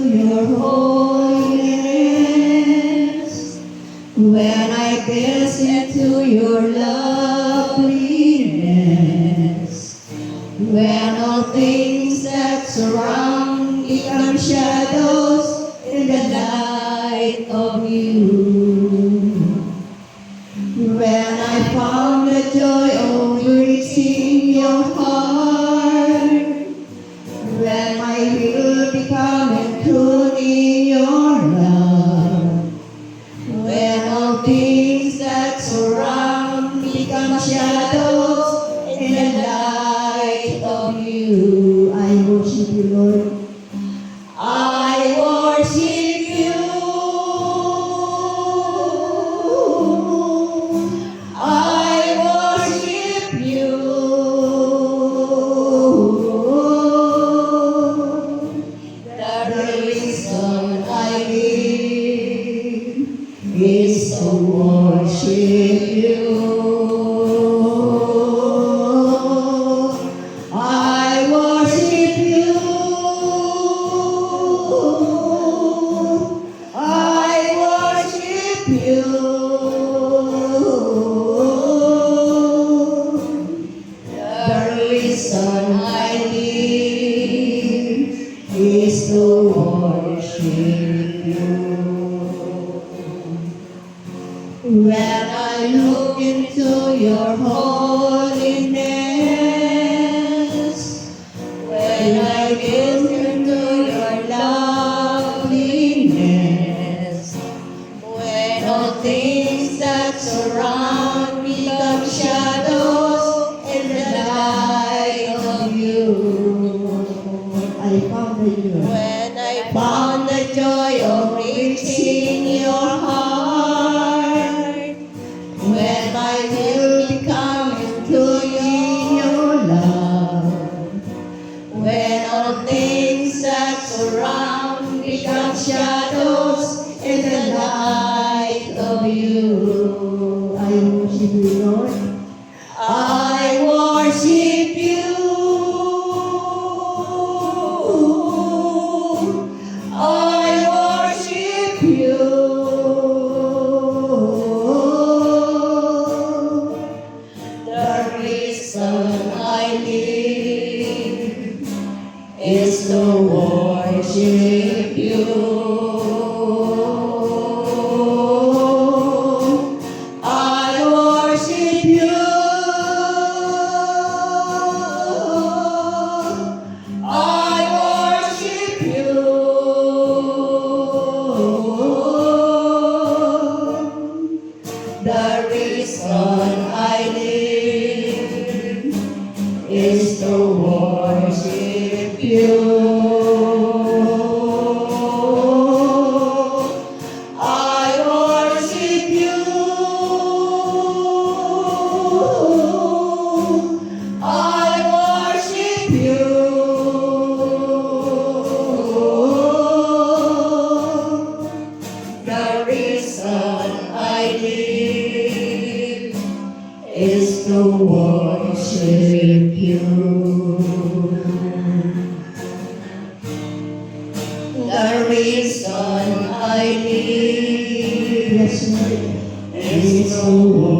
your holiness. When I gaze into your loveliness, when all things that surround become shadows in the light of you. When I found the joy of reaching your heart, when my will become enthroned in your love, when all things that surround become shadows in the light of you. I worship you, Lord. I worship you. I worship you. The reason I live is to worship you. I worship you. I worship you. The reason I live is to worship you. When I look into your holiness, when I gaze into your loveliness, when all things that surround become shadows in the light of you. I found the joy. When I found the joy of reaching your heart, when my will become into your love, when all things that surround become shadows in the light of you. I worship you, Lord. I worship you. I worship you. The reason I live is to worship you. I worship you. I worship you. The reason I live is to worship you. I worship you. I worship you. The reason I live is to worship you. The reason I live is to worship you.